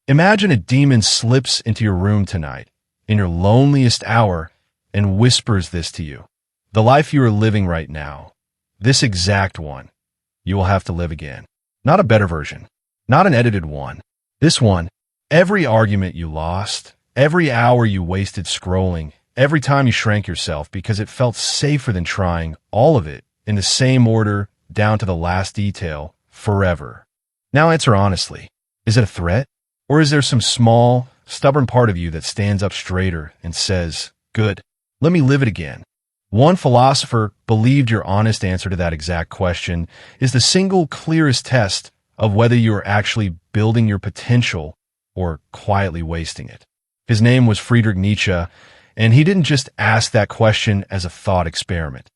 Imagine a demon slips into your room tonight, in your loneliest hour, and whispers this to you. The life you are living right now, this exact one, you will have to live again. Not a better version, not an edited one. This one, every argument you lost, every hour you wasted scrolling, every time you shrank yourself because it felt safer than trying, all of it, in the same order, down to the last detail, forever. Now answer honestly. Is it a threat? Or is there some small, stubborn part of you that stands up straighter and says, good, let me live it again? One philosopher believed your honest answer to that exact question is the single clearest test of whether you are actually building your potential or quietly wasting it. His name was Friedrich Nietzsche, and he didn't just ask that question as a thought experiment.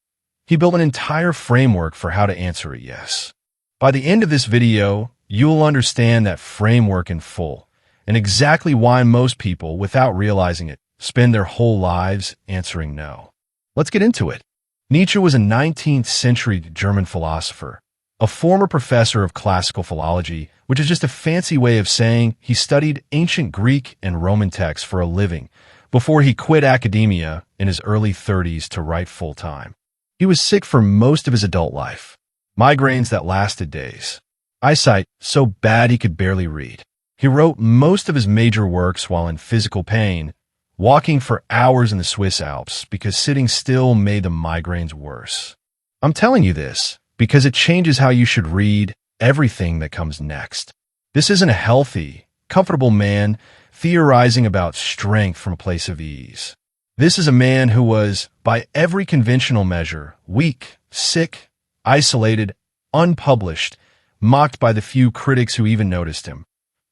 He built an entire framework for how to answer it yes. By the end of this video, you'll understand that framework in full and exactly why most people, without realizing it, spend their whole lives answering no. Let's get into it. Nietzsche was a 19th century German philosopher, a former professor of classical philology, which is just a fancy way of saying he studied ancient Greek and Roman texts for a living before he quit academia in his early 30s to write full-time. He was sick for most of his adult life, migraines that lasted days, eyesight so bad he could barely read. He wrote most of his major works while in physical pain, walking for hours in the Swiss Alps because sitting still made the migraines worse. I'm telling you this because it changes how you should read everything that comes next. This isn't a healthy, comfortable man theorizing about strength from a place of ease. This is a man who was, by every conventional measure, weak, sick, isolated, unpublished, mocked by the few critics who even noticed him,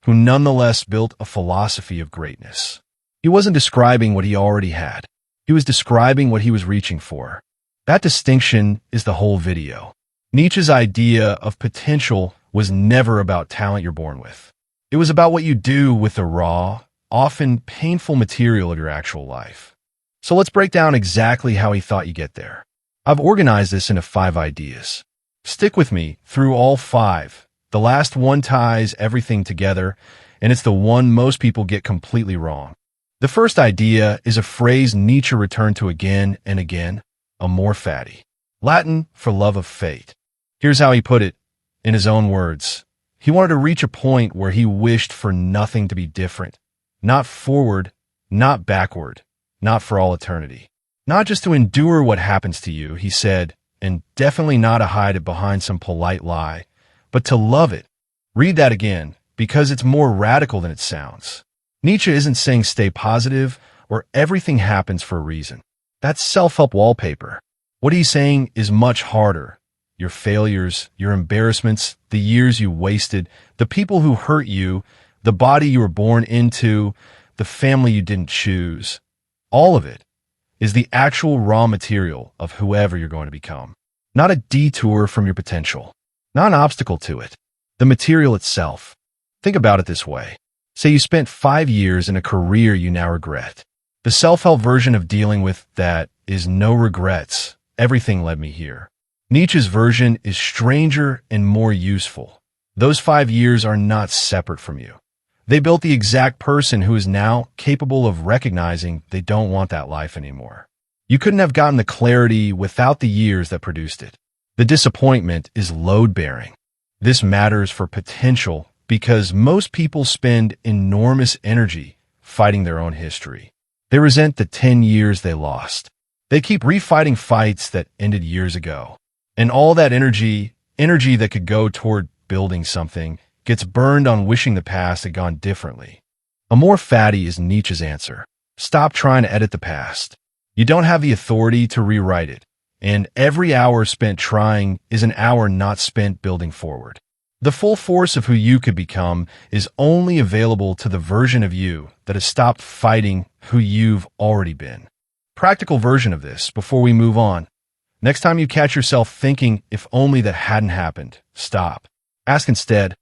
who nonetheless built a philosophy of greatness. He wasn't describing what he already had. He was describing what he was reaching for. That distinction is the whole video. Nietzsche's idea of potential was never about talent you're born with. It was about what you do with the raw, often painful material of your actual life. So let's break down exactly how he thought you get there. I've organized this into 5 ideas. Stick with me through all 5. The last one ties everything together, and it's the one most people get completely wrong. The first idea is a phrase Nietzsche returned to again and again, amor fati, Latin for love of fate. Here's how he put it in his own words. He wanted to reach a point where he wished for nothing to be different, not forward, not backward, not for all eternity. Not just to endure what happens to you, he said, and definitely not to hide it behind some polite lie, but to love it. Read that again, because it's more radical than it sounds. Nietzsche isn't saying stay positive or everything happens for a reason. That's self-help wallpaper. What he's saying is much harder. Your failures, your embarrassments, the years you wasted, the people who hurt you, the body you were born into, the family you didn't choose. All of it is the actual raw material of whoever you're going to become. Not a detour from your potential, not an obstacle to it. The material itself. Think about it this way. Say you spent 5 years in a career you now regret. The self-help version of dealing with that is no regrets. Everything led me here. Nietzsche's version is stranger and more useful. Those 5 years are not separate from you. They built the exact person who is now capable of recognizing they don't want that life anymore. You couldn't have gotten the clarity without the years that produced it. The disappointment is load-bearing. This matters for potential because most people spend enormous energy fighting their own history. They resent the 10 years they lost. They keep refighting fights that ended years ago. And all that energy that could go toward building something, gets burned on wishing the past had gone differently. Amor fati is Nietzsche's answer. Stop trying to edit the past. You don't have the authority to rewrite it. And every hour spent trying is an hour not spent building forward. The full force of who you could become is only available to the version of you that has stopped fighting who you've already been. Practical version of this before we move on. Next time you catch yourself thinking, if only that hadn't happened, stop. Ask instead,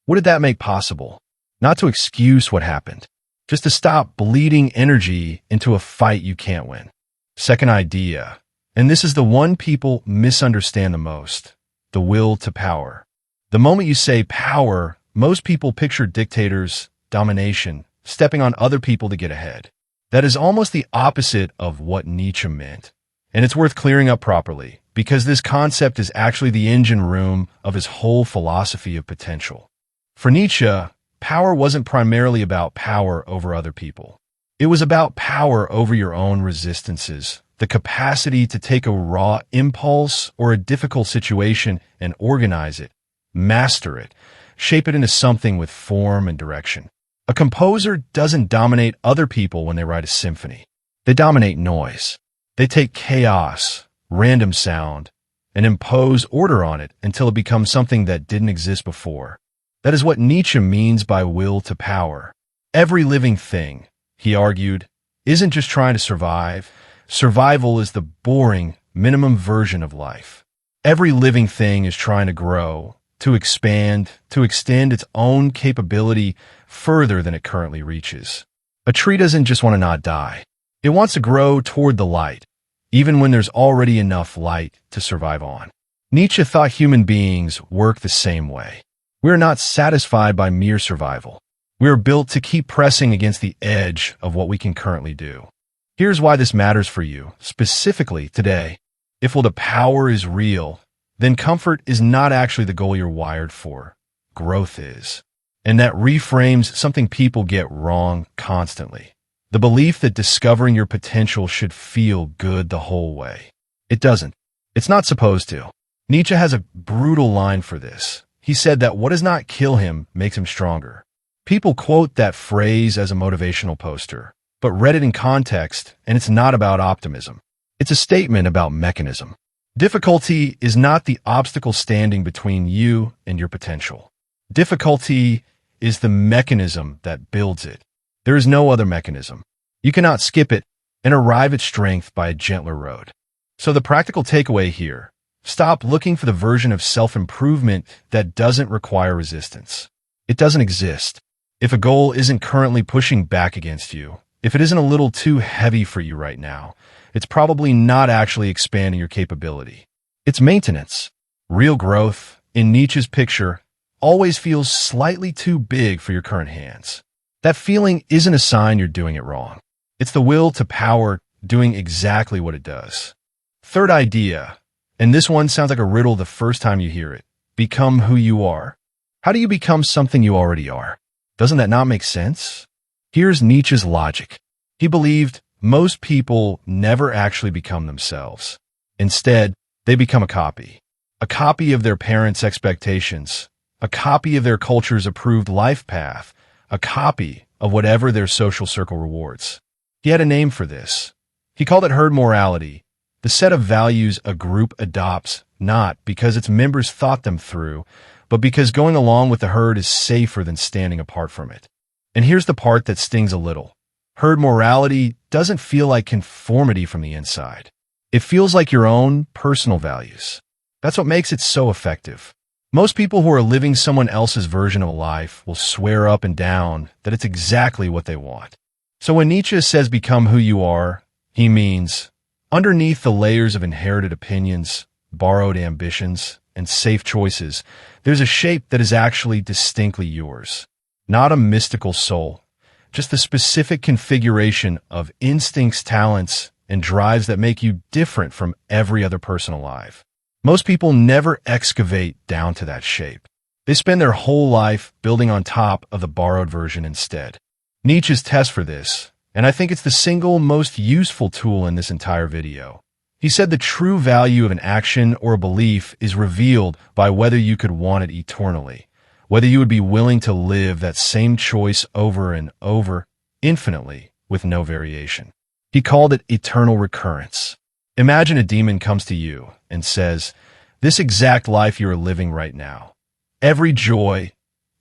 what did that make possible? Not to excuse what happened, just to stop bleeding energy into a fight you can't win. Second idea, and this is the one people misunderstand the most, the will to power. The moment you say power, most people picture dictators, domination, stepping on other people to get ahead. That is almost the opposite of what Nietzsche meant. And it's worth clearing up properly, because this concept is actually the engine room of his whole philosophy of potential. For Nietzsche, power wasn't primarily about power over other people. It was about power over your own resistances, the capacity to take a raw impulse or a difficult situation and organize it, master it, shape it into something with form and direction. A composer doesn't dominate other people when they write a symphony. They dominate noise. They take chaos, random sound, and impose order on it until it becomes something that didn't exist before. That is what Nietzsche means by will to power. Every living thing, he argued, isn't just trying to survive. Survival is the boring, minimum version of life. Every living thing is trying to grow, to expand, to extend its own capability further than it currently reaches. A tree doesn't just want to not die. It wants to grow toward the light, even when there's already enough light to survive on. Nietzsche thought human beings work the same way. We are not satisfied by mere survival. We are built to keep pressing against the edge of what we can currently do. Here's why this matters for you, specifically today. If will to power is real, then comfort is not actually the goal you're wired for. Growth is. And that reframes something people get wrong constantly. The belief that discovering your potential should feel good the whole way. It doesn't. It's not supposed to. Nietzsche has a brutal line for this. He said that what does not kill him makes him stronger. People quote that phrase as a motivational poster, but read it in context, and it's not about optimism. It's a statement about mechanism. Difficulty is not the obstacle standing between you and your potential. Difficulty is the mechanism that builds it. There is no other mechanism. You cannot skip it and arrive at strength by a gentler road. So the practical takeaway here, stop looking for the version of self-improvement that doesn't require resistance. It doesn't exist. If a goal isn't currently pushing back against you, if it isn't a little too heavy for you right now, it's probably not actually expanding your capability. It's maintenance. Real growth, in Nietzsche's picture, always feels slightly too big for your current hands. That feeling isn't a sign you're doing it wrong. It's the will to power doing exactly what it does. Third idea, and this one sounds like a riddle the first time you hear it. Become who you are. How do you become something you already are? Doesn't that not make sense? Here's Nietzsche's logic. He believed most people never actually become themselves. Instead, they become a copy of their parents' expectations, a copy of their culture's approved life path, a copy of whatever their social circle rewards. He had a name for this. He called it herd morality, the set of values a group adopts not because its members thought them through, but because going along with the herd is safer than standing apart from it. And here's the part that stings a little. Herd morality doesn't feel like conformity from the inside. It feels like your own personal values. That's what makes it so effective. Most people who are living someone else's version of life will swear up and down that it's exactly what they want. So when Nietzsche says become who you are, he means underneath the layers of inherited opinions, borrowed ambitions, and safe choices, there's a shape that is actually distinctly yours. Not a mystical soul, just the specific configuration of instincts, talents, and drives that make you different from every other person alive. Most people never excavate down to that shape. They spend their whole life building on top of the borrowed version instead. Nietzsche's test for this, and I think it's the single most useful tool in this entire video. He said the true value of an action or a belief is revealed by whether you could want it eternally, whether you would be willing to live that same choice over and over, infinitely, with no variation. He called it eternal recurrence. Imagine a demon comes to you and says, this exact life you are living right now, every joy,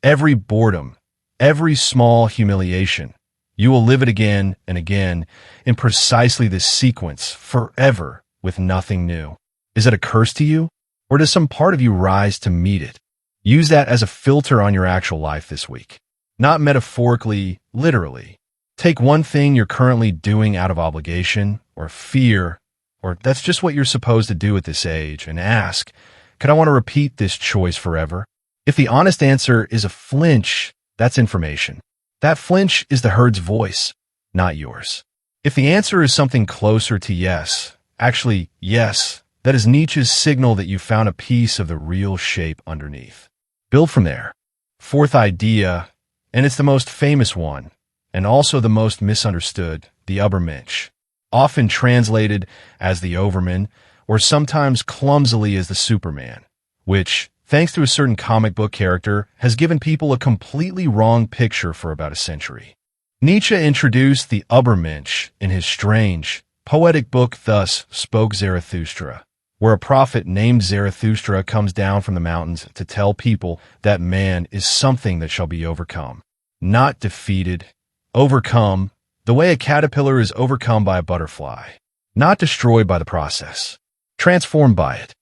every boredom, every small humiliation, you will live it again and again in precisely this sequence forever with nothing new. Is it a curse to you, or does some part of you rise to meet it? Use that as a filter on your actual life this week. Not metaphorically, literally. Take one thing you're currently doing out of obligation or fear, or that's just what you're supposed to do at this age, and ask, could I want to repeat this choice forever? If the honest answer is a flinch, that's information. That flinch is the herd's voice, not yours. If the answer is something closer to yes, actually yes, that is Nietzsche's signal that you found a piece of the real shape underneath. Build from there. Fourth idea, and it's the most famous one, and also the most misunderstood, the Übermensch, often translated as the Overman, or sometimes clumsily as the Superman, which, thanks to a certain comic book character, has given people a completely wrong picture for about a century. Nietzsche introduced the Übermensch in his strange, poetic book Thus Spoke Zarathustra, where a prophet named Zarathustra comes down from the mountains to tell people that man is something that shall be overcome, not defeated, overcome, the way a caterpillar is overcome by a butterfly, not destroyed by the process, transformed by it.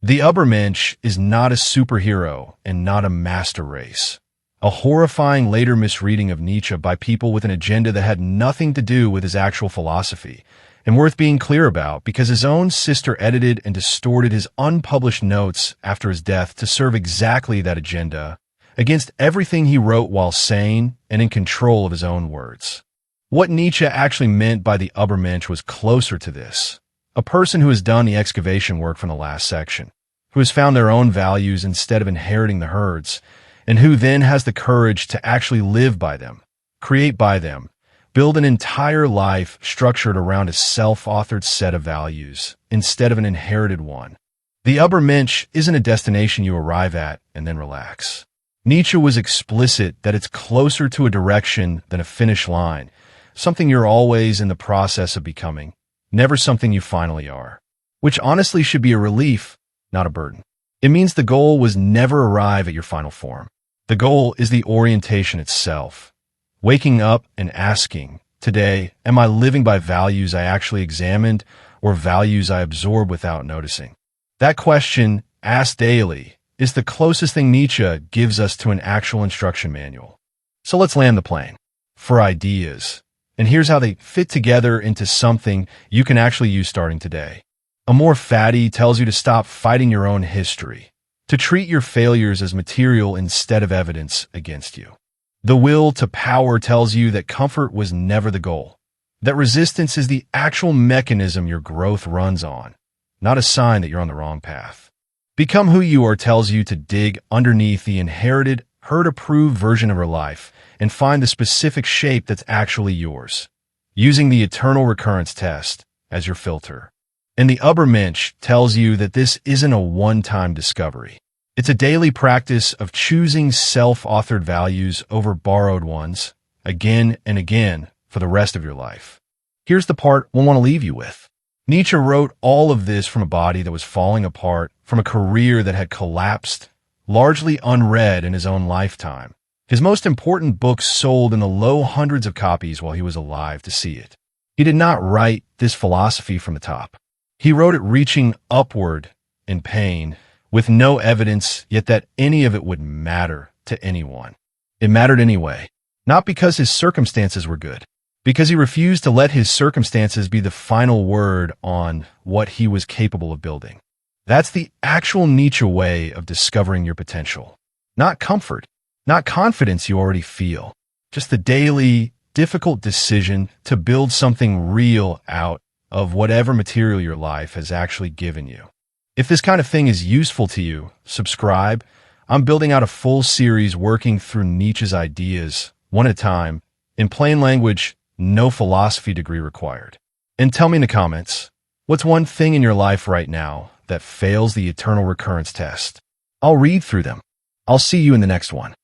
The Übermensch is not a superhero and not a master race. A horrifying later misreading of Nietzsche by people with an agenda that had nothing to do with his actual philosophy, and worth being clear about because his own sister edited and distorted his unpublished notes after his death to serve exactly that agenda, against everything he wrote while sane and in control of his own words. What Nietzsche actually meant by the Übermensch was closer to this. A person who has done the excavation work from the last section, who has found their own values instead of inheriting the herd's, and who then has the courage to actually live by them, create by them, build an entire life structured around a self-authored set of values instead of an inherited one. The Übermensch isn't a destination you arrive at and then relax. Nietzsche was explicit that it's closer to a direction than a finish line, something you're always in the process of becoming, never something you finally are, which honestly should be a relief, not a burden. It means the goal was never arrive at your final form. The goal is the orientation itself. Waking up and asking, today, am I living by values I actually examined or values I absorb without noticing? That question, asked daily, is the closest thing Nietzsche gives us to an actual instruction manual. So let's land the plane. For ideas. And here's how they fit together into something you can actually use starting today. Amor Fati tells you to stop fighting your own history, to treat your failures as material instead of evidence against you. The will to power tells you that comfort was never the goal, that resistance is the actual mechanism your growth runs on, not a sign that you're on the wrong path. Become who you are tells you to dig underneath the inherited, herd-approved version of your life and find the specific shape that's actually yours, using the eternal recurrence test as your filter. And the Übermensch tells you that this isn't a one-time discovery. It's a daily practice of choosing self-authored values over borrowed ones, again and again, for the rest of your life. Here's the part we'll want to leave you with. Nietzsche wrote all of this from a body that was falling apart, from a career that had collapsed, largely unread in his own lifetime. His most important book sold in the low hundreds of copies while he was alive to see it. He did not write this philosophy from the top. He wrote it reaching upward in pain, with no evidence yet that any of it would matter to anyone. It mattered anyway, not because his circumstances were good, because he refused to let his circumstances be the final word on what he was capable of building. That's the actual Nietzsche way of discovering your potential. Not comfort, not confidence you already feel, just the daily, difficult decision to build something real out of whatever material your life has actually given you. If this kind of thing is useful to you, subscribe. I'm building out a full series working through Nietzsche's ideas, one at a time, in plain language, no philosophy degree required. And tell me in the comments, what's one thing in your life right now that fails the eternal recurrence test? I'll read through them. I'll see you in the next one.